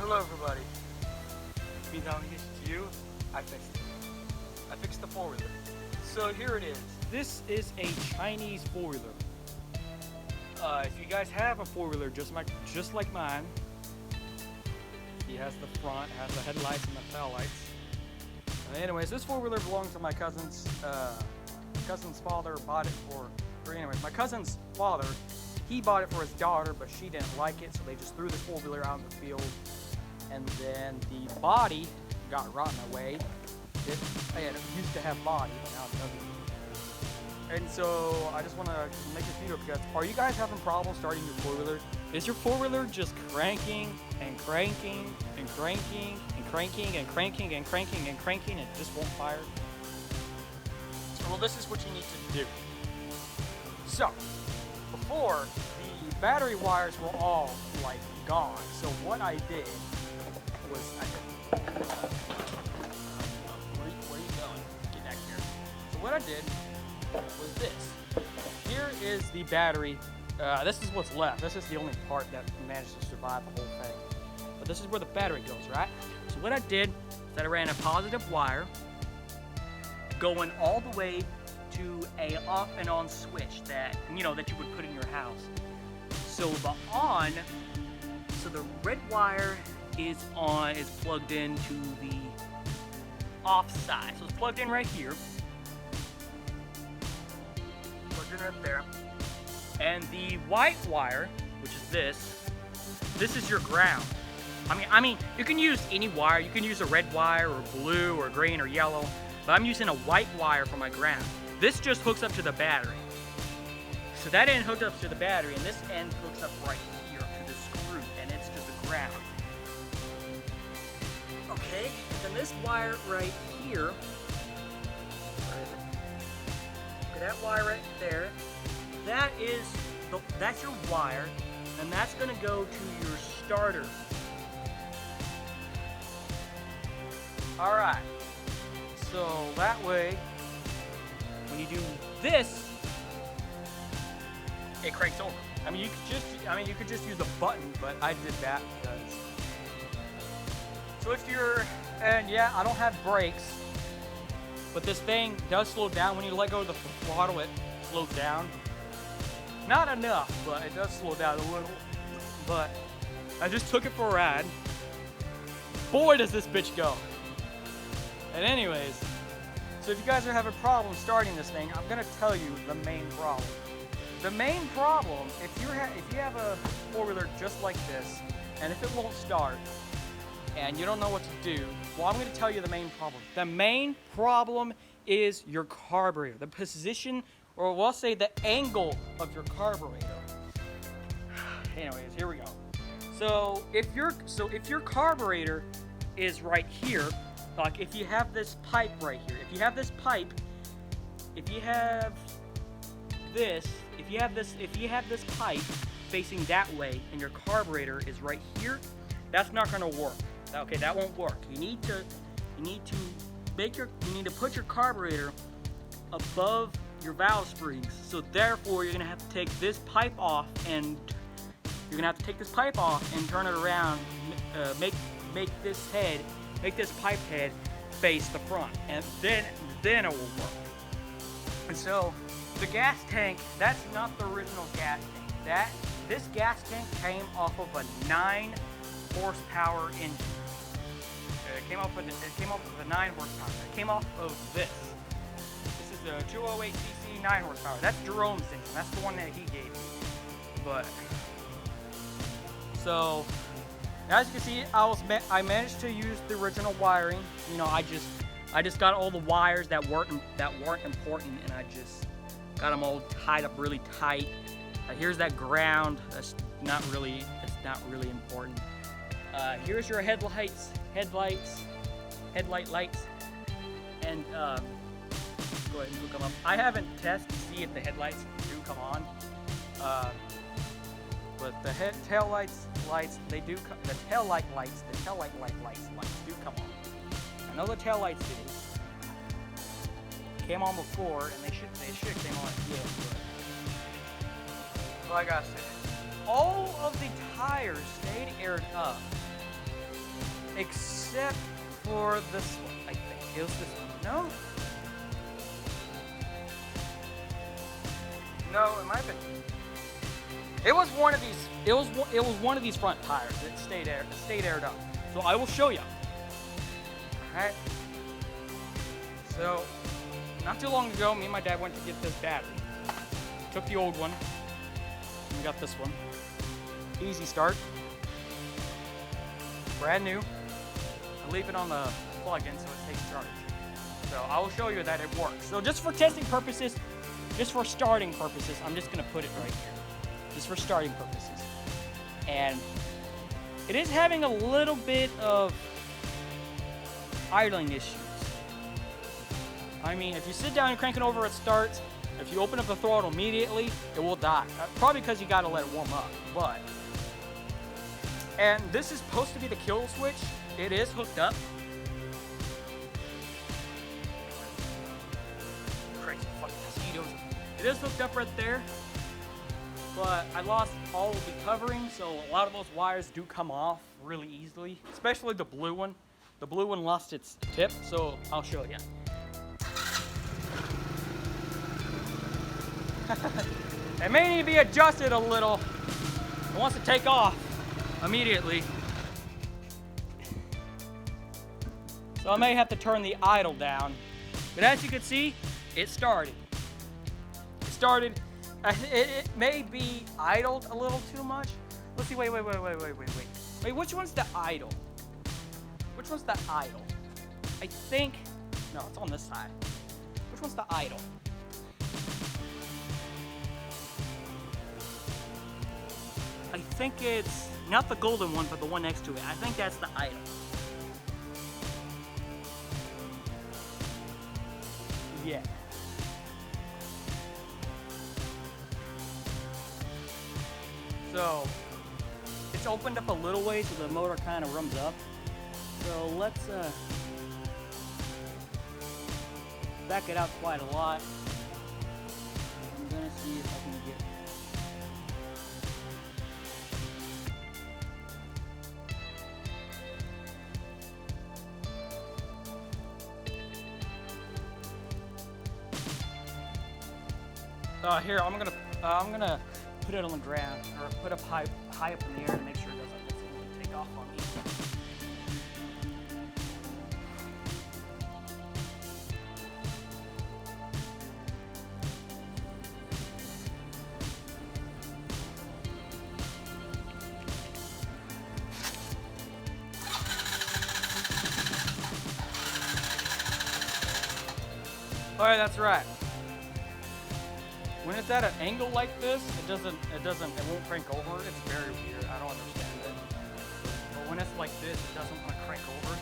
Hello everybody. Me now to you. I fixed it. I fixed the four-wheeler. So here it is. This is a Chinese four-wheeler. If you guys have a four-wheeler just like mine, he has the front, has the headlights and the tail lights. Anyways, this four-wheeler belongs to my cousin's. Cousin's father bought it my cousin's father, he bought it for his daughter, but she didn't like it, so they just threw the four-wheeler out in the field. And then the body got rotten away. It used to have body, but now it doesn't. And so I just want to make this video because are you guys having problems starting your four-wheeler? Is your four-wheeler just cranking and cranking and cranking and cranking and cranking and cranking and cranking and it just won't fire? Well, this is what you need to do. So, before, the battery wires were all like gone. So what I did was, where are you going? Get back here. So what I did was this. Here is the battery. This is what's left. This is the only part that managed to survive the whole thing. But this is where the battery goes, right? So what I did is that I ran a positive wire going all the way to a off and on switch that you would put in your house. So the red wire is plugged into the off side. So it's plugged in right here. Plugged in right there. And the white wire, which is this is your ground. I mean, you can use any wire. You can use a red wire or blue or green or yellow. But I'm using a white wire for my ground. This just hooks up to the battery. So that end hooked up to the battery, and this end hooks up right here to the screw, and it's just a ground. Okay, and then this wire right here, look at that wire right there, that's your wire, and that's gonna go to your starter. All right. So that way, when you do this, it cranks over. You could just use a button, but I did that because. So yeah, I don't have brakes, but this thing does slow down when you let go of the throttle. It slows down. Not enough, but it does slow down a little. But I just took it for a ride. Boy, does this bitch go! And anyways, so if you guys are having problems starting this thing, I'm gonna tell you the main problem. The main problem, if you have a four-wheeler just like this, and if it won't start, and you don't know what to do, well, I'm gonna tell you the main problem. The main problem is your carburetor, the position, or we'll say the angle of your carburetor. Anyways, here we go. So if your carburetor is right here. Like if you have this pipe right here, if you have this pipe pipe facing that way and your carburetor is right here, that's not gonna work. Okay, that won't work. You need to put your carburetor above your valve springs. So therefore you're gonna have to take this pipe off and turn it around, make this pipe head face the front, and then it will work. And so the gas tank, that's not the original gas tank. This gas tank came off of a 9 horsepower engine. It came off of a 9 horsepower. It came off of this. This is a 208cc 9 horsepower. That's Jerome's engine. That's the one that he gave me. But so. As you can see, I managed to use the original wiring. I just got all the wires that weren't important, and I just got them all tied up really tight. Here's that ground. That's not really important. Here's your headlight lights, and go ahead and hook them up. I haven't tested to see if the headlights do come on. But the tail lights, they do. The tail light lights do come on. I know the tail lights came on before, and they should have came on again. But like I said, all of the tires stayed aired up. except for this one, I think. It was this one. No? No, it might have been. It was one of these. It was one of these front tires that stayed aired up. So I will show you. All right. So not too long ago, me and my dad went to get this battery. Took the old one. And we got this one. Easy start. Brand new. I leave it on the plug-in so it takes charge. So I will show you that it works. So just for testing purposes, just for starting purposes, I'm just gonna put it right here. Just for starting purposes. And it is having a little bit of idling issues. I mean, if you sit down and crank it over, it starts. If you open up the throttle immediately, it will die. Probably because you gotta let it warm up, but. And this is supposed to be the kill switch. It is hooked up. Crazy fucking mosquitoes. It is hooked up right there, but I lost all of the covering, so a lot of those wires do come off really easily, especially the blue one. The blue one lost its tip, so I'll show you. It may need to be adjusted a little. It wants to take off immediately. So I may have to turn the idle down. But as you can see, it started. It started. It may be idled a little too much. Let's see, wait. Wait, which one's the idle? Which one's the idle? I think, no, it's on this side. Which one's the idle? I think it's not the golden one, but the one next to it. I think that's the idle. Yeah. So it's opened up a little way, so the motor kind of rums up. So let's back it out quite a lot. I'm gonna see if I can get. Here, I'm gonna put it on the ground, or put it high up in the air to make sure it doesn't take off on me. All right, that's right. When it's at an angle like this, it won't crank over. It's very weird. I don't understand it. But when it's like this, it doesn't want to crank over.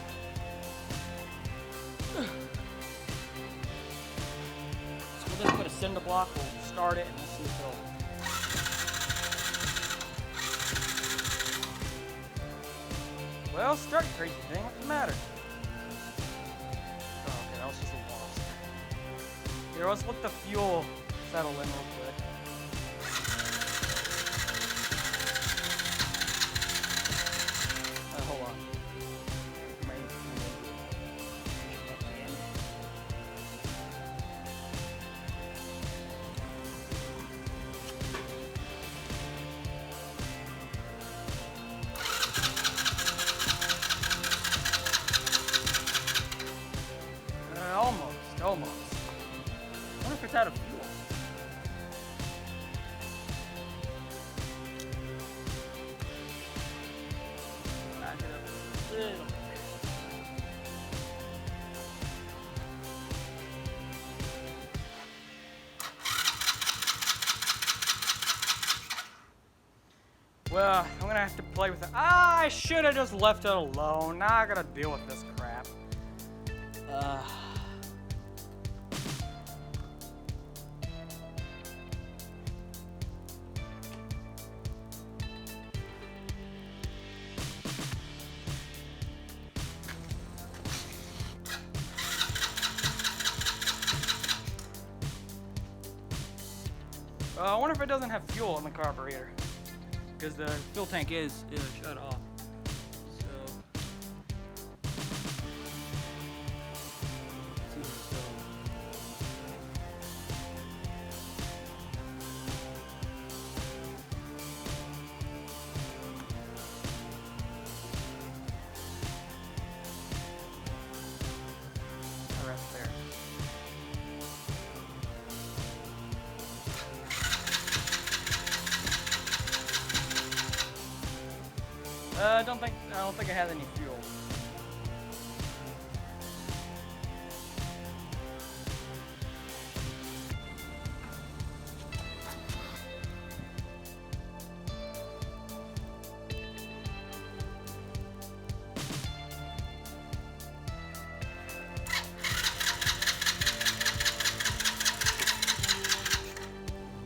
So we'll just put a cinder block. We'll start it and we'll see if it'll. Well, start, crazy thing. What's the matter? Oh, okay, that was just a wasp. Here, let's let the fuel settle in real quick. Hold on. Almost. I wonder if it's out of fuel. Back it up a little bit. Well, I'm gonna have to play with it. I should have just left it alone. Now I gotta deal with this crap. I wonder if it doesn't have fuel in the carburetor, because the fuel tank is shut off. So I don't think I have any fuel.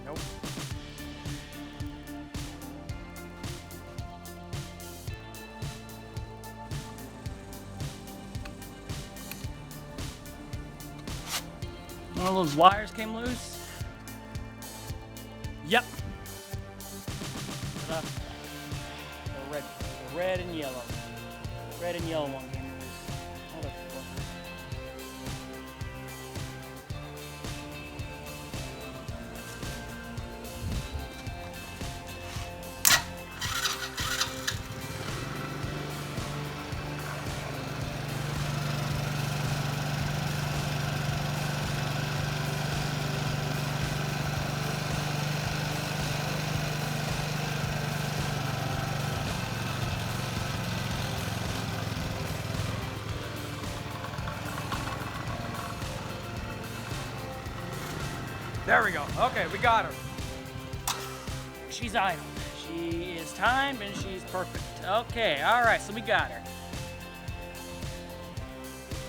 Nope. One of those wires came loose. Yep. The red and yellow. Red and yellow one came loose. Motherfucker. There we go. Okay, we got her. She's idle. She is timed and she's perfect. Okay, all right, so we got her.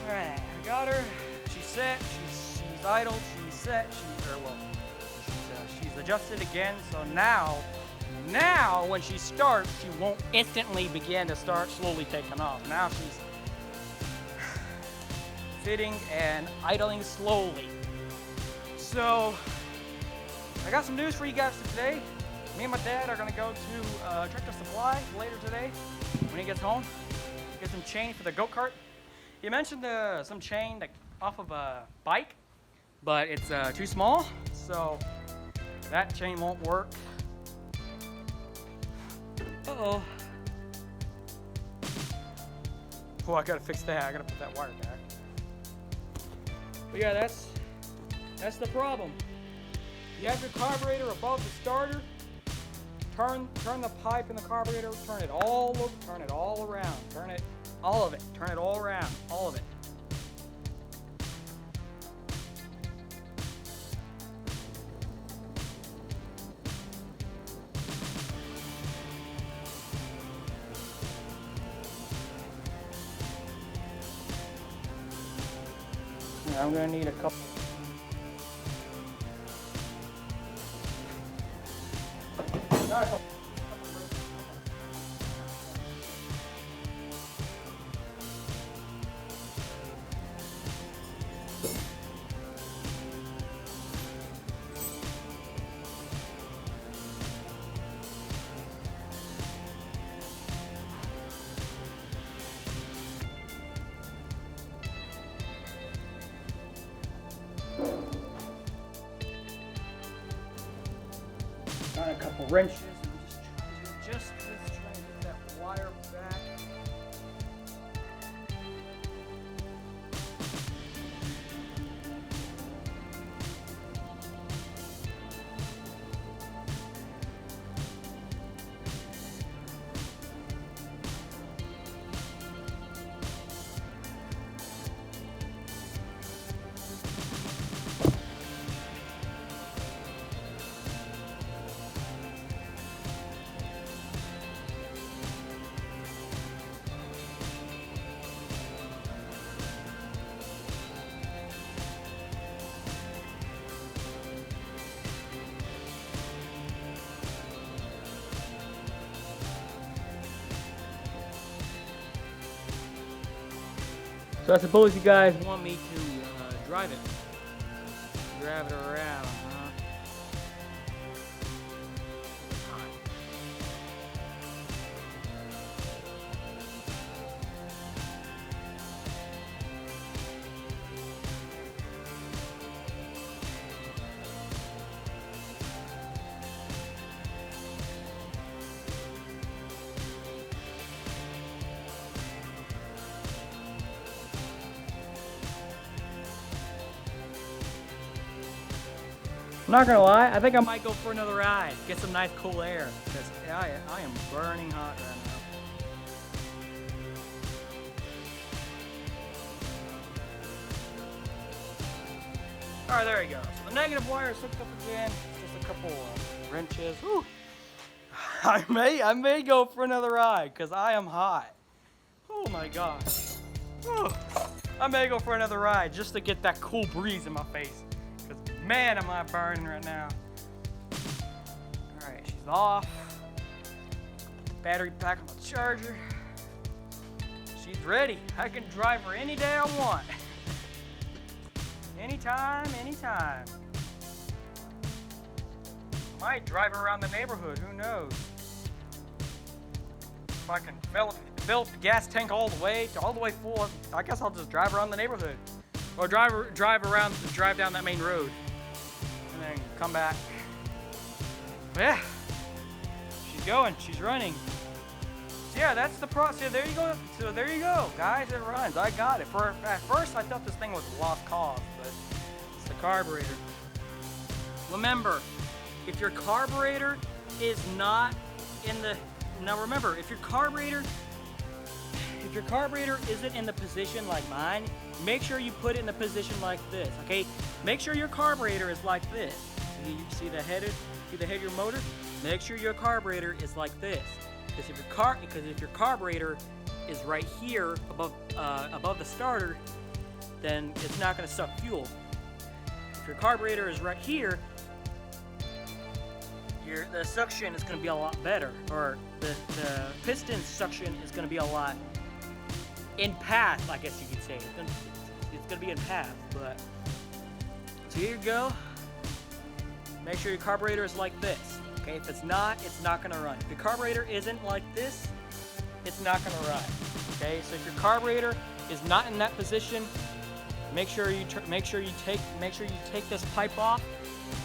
All right, I got her. She's set. She's idle. She's set. She's adjusted again. So now when she starts, she won't instantly begin to start slowly taking off. Now she's fitting and idling slowly. So, I got some news for you guys today. Me and my dad are gonna go to Tractor Supply later today when he gets home. Get some chain for the go-kart. He mentioned some chain off of a bike, but it's too small, so that chain won't work. Uh-oh. Oh, I gotta fix that. I gotta put that wire back. But yeah, that's the problem. You have your carburetor above the starter. Turn the pipe in the carburetor. Turn it all over. Turn it all around. Turn it, all of it. Turn it all around. All of it. Yeah, I'm gonna need a couple. A couple wrenches and just trying to get that wire back. So I suppose you guys want me to drive it around, huh? I'm not gonna lie, I think I might go for another ride, get some nice cool air, because I am burning hot right now. Alright, there you go. So the negative wire is hooked up again. Just a couple wrenches. Whew. I may go for another ride because I am hot. Oh my gosh. Whew. I may go for another ride just to get that cool breeze in my face. Because man, am I burning right now. Alright, she's off. Battery back on the charger. She's ready. I can drive her any day I want. Anytime, anytime. Might drive her around the neighborhood, who knows? If I can fill up the gas tank all the way full, I guess I'll just drive around the neighborhood. Or drive down that main road. And then come back. But yeah. She's going, she's running. So yeah, that's the process. There you go. So there you go, guys. It runs. I got it. At first, I thought this thing was a lost cause, but it's the carburetor. Remember, if your carburetor is not in the remember, if your carburetor isn't in the position like mine, make sure you put it in the position like this. Okay, make sure your carburetor is like this. You see the head of your motor? Make sure your carburetor is like this. Because if your carburetor is right here above the starter, then it's not going to suck fuel. If your carburetor is right here, the suction is going to be a lot better, or the piston suction is going to be a lot in path, I guess you could say. It's going to be in path. But so here you go. Make sure your carburetor is like this. Okay, if it's not going to run. If your carburetor isn't like this, it's not going to run. Okay, so if your carburetor is not in that position, make sure you take this pipe off.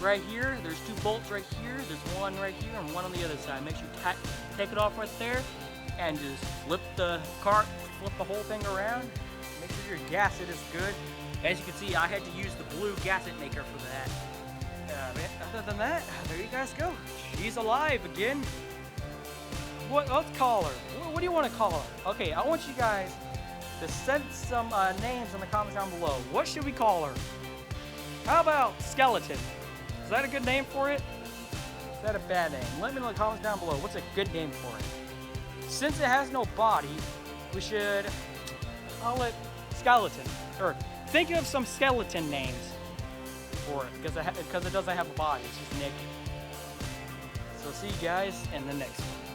Right here, there's two bolts right here. There's one right here and one on the other side. Make sure you take it off right there, and just flip the whole thing around. Make sure your gasket is good. As you can see, I had to use the blue gasket maker for that. Other than that, there you guys go. She's alive again. Let's call her. What do you want to call her? Okay, I want you guys to send some names in the comments down below. What should we call her? How about Skeleton? Is that a good name for it? Is that a bad name? Let me know in the comments down below. What's a good name for it? Since it has no body, we should call it Skeleton. Or think of some skeleton names for it, because it doesn't have a body. It's just naked. So see you guys in the next one.